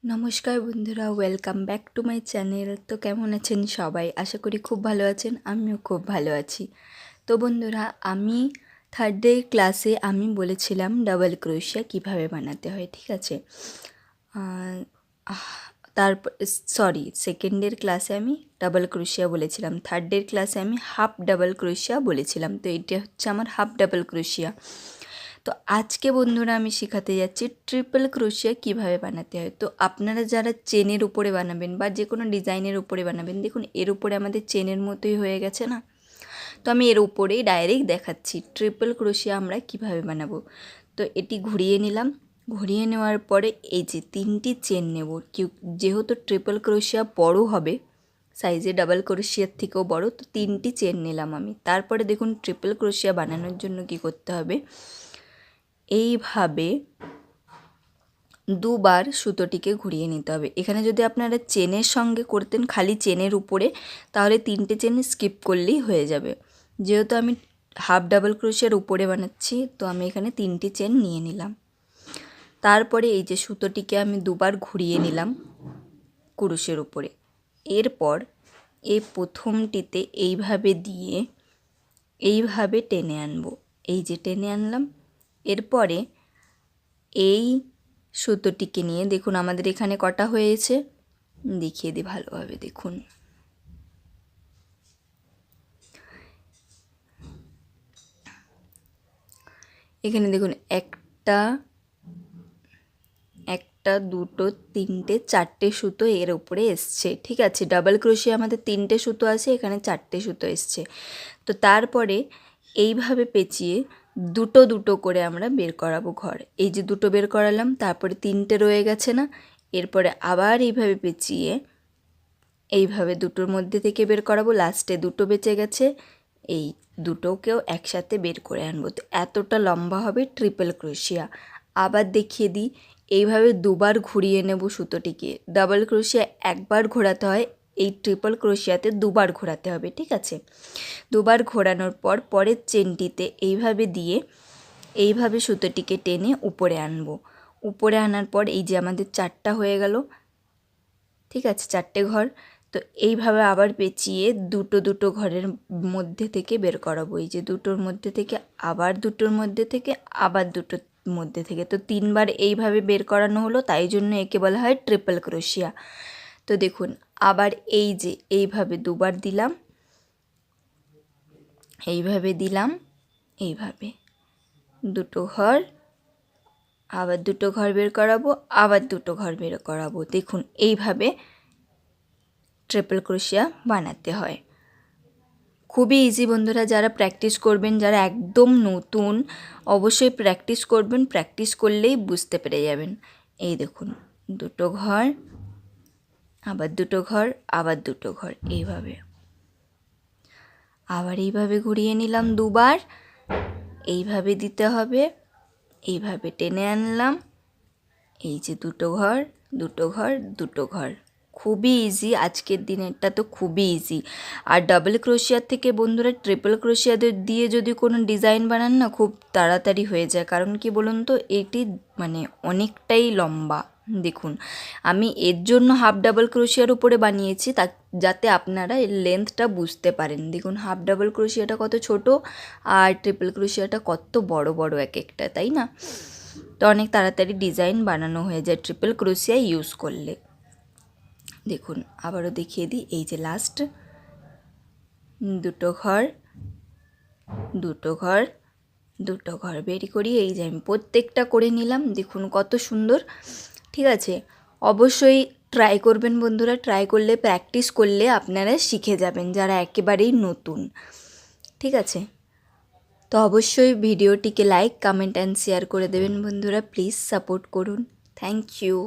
নমস্কার বন্ধুরা, welcome back to my channel. তো কেমন আছেন সবাই? আশা করি খুব ভালো আছেন, আমিও খুব ভালো আছি। তো বন্ধুরা, আমি থার্ড ডে ক্লাসে আমি বলেছিলাম ডাবল ক্রোশিয়া কিভাবে বানাতে হয়, ঠিক আছে? তারপর সেকেন্ড ডের ক্লাসে আমি ডাবল ক্রোশিয়া বলেছিলাম, থার্ড ডের ক্লাসে আমি হাফ ডাবল ক্রোশিয়া বলেছিলাম। তো এটা হচ্ছে আমার হাফ ডাবল ক্রোশিয়া। তো আজকে বন্ধুরা আমি শেখাতে যাচ্ছি ট্রিপল ক্রোশিয়া কিভাবে বানাতে হয়। তো আপনারা যারা চেনের উপরে বানাবেন বা যে কোনো ডিজাইনের উপরে বানাবেন, দেখুন এর উপরে আমাদের চেনের মতোই হয়ে গেছে না? তো আমি এর উপরেই ডাইরেক্ট দেখাচ্ছি ট্রিপল ক্রোশিয়া আমরা কিভাবে বানাবো। তো এটি ঘুরিয়ে নিলাম, ঘুরিয়ে নেওয়ার পরে এই যে 3টি চেন নেব। যেহেতু ট্রিপল ক্রোশিয়া বড় হবে, সাইজে ডাবল ক্রোশিয়ার থেকেও বড়, তো 3টি চেন নিলাম আমি। তারপরে দেখুন ট্রিপল ক্রোশিয়া বানানোর জন্য কি করতে হবে, এইভাবে দুবার সুতোটিকে ঘুরিয়ে নিতে হবে। এখানে যদি আপনারা চেনের সঙ্গে করতেন, খালি চেনের উপরে, তাহলে 3টে চেন স্কিপ করলেই হয়ে যাবে। যেহেতু আমি হাফ ডাবল ক্রোশিয়ার উপরে বানাচ্ছি, তো আমি এখানে 3টি চেন নিয়ে নিলাম। তারপরে এই যে সুতোটিকে আমি দুবার ঘুরিয়ে নিলাম কুরুশের উপরে। এরপর এই প্রথমটিতে এইভাবে দিয়ে এইভাবে টেনে আনবো। এই যে টেনে আনলাম। এরপরে এই সুতোটিকে নিয়ে দেখুন আমাদের এখানে কটা হয়েছে, দেখিয়ে দিই ভালোভাবে। দেখুন এখানে দেখুন একটা দুটো তিনটে চারটে সুতো এর উপরে এসছে, ঠিক আছে? ডাবল ক্রোশিয়া আমাদের 3টে সুতো আছে, এখানে 4টে সুতো এসছে। তো তারপরে এইভাবে পেঁচিয়ে দুটো দুটো করে আমরা বের করাবো ঘর। এই যে দুটো বের করালাম, তারপরে 3টে রয়ে গেছে না? এরপরে আবার এইভাবে পেঁচিয়ে এইভাবে দুটোর মধ্যে থেকে বের করাবো। লাস্টে দুটো বেঁচে গেছে, এই দুটোকেও একসাথে বের করে আনবো। তো এতটা লম্বা হবে ট্রিপল ক্রোশিয়া। আবার দেখিয়ে দিই, এইভাবে দুবার ঘুরিয়ে নেব সুতোটিকে। ডাবল ক্রোশিয়া একবার ঘোরাতে হয়, এই ট্রিপল ক্রোশিয়াতে দুবার ঘোরাতে হবে, ঠিক আছে? দুবার ঘোরানোর পর পরের চেনটিতে এইভাবে দিয়ে এইভাবে সুতোটিকে টেনে উপরে আনবো। উপরে আনার পর এই যে আমাদের 4টা হয়ে গেল, ঠিক আছে? 4টে ঘর। তো এইভাবে আবার পেঁচিয়ে দুটো দুটো ঘরের মধ্যে থেকে বের করাবো। এই যে দুটোর মধ্যে থেকে, আবার দুটোর মধ্যে থেকে, আবার দুটোর মধ্যে থেকে। তো 3বার এইভাবে বের করানো হলো, তাই জন্য একে বলা হয় ট্রিপল ক্রোশিয়া। তো দেখুন আবার এই যে এইভাবে দুবার দিলাম, এইভাবে দিলাম, এইভাবে দুটো ঘর, আবার দুটো ঘর বের করাবো, আবার দুটো ঘর বের করাবো। দেখুন এইভাবে ট্রিপল ক্রোশিয়া বানাতে হয়। খুবই ইজি বন্ধুরা, যারা প্র্যাকটিস করবেন, যারা একদম নতুন, অবশ্যই প্র্যাকটিস করবেন। প্র্যাকটিস করলেই বুঝতে পেরে যাবেন। এই দেখুন দুটো ঘর, আবার দুটো ঘর, আবার দুটো ঘর, এইভাবে আবার এইভাবে ঘুরিয়ে নিলাম দুবার। এইভাবে দিতে হবে, এইভাবে টেনে আনলাম। এই যে দুটো ঘর, দুটো ঘর, দুটো ঘর। খুবই ইজি, আজকের দিনেরটা তো খুবই ইজি। আর ডাবল ক্রোশিয়ার থেকে বন্ধুরা ট্রিপল ক্রোশিয়া দিয়ে যদি কোনো ডিজাইন বানান না, খুব তাড়াতাড়ি হয়ে যায়। কারণ কি বলুন তো, এটি মানে অনেকটাই লম্বা। দেখুন আমি এর জন্য হাফ ডাবল ক্রোশিয়ার উপরে বানিয়েছি, যাতে আপনারা এর লেন্থটা বুঝতে পারেন। দেখুন হাফ ডাবল ক্রোশিয়াটা কত ছোট আর ট্রিপল ক্রোশিয়াটা কত বড় বড় এক একটা, তাই না? তো অনেক তাড়াতাড়ি ডিজাইন বানানো হয়ে যায় ট্রিপল ক্রোশিয়া ইউজ করলে। দেখুন আবারও দেখিয়ে দিই, এই যে লাস্ট দুটো ঘর, দুটো ঘর, দুটো ঘর বের করি। এই যে আমি প্রত্যেকটা করে নিলাম, দেখুন কত সুন্দর, ঠিক আছে? অবশ্যই ট্রাই করবেন বন্ধুরা। ট্রাই করলে, প্র্যাকটিস করলে আপনারা শিখে যাবেন, যারা একেবারেই নতুন, ঠিক আছে? তো অবশ্যই ভিডিওটিকে লাইক, কমেন্ট অ্যান্ড শেয়ার করে দেবেন বন্ধুরা। প্লিজ সাপোর্ট করুন। Thank you.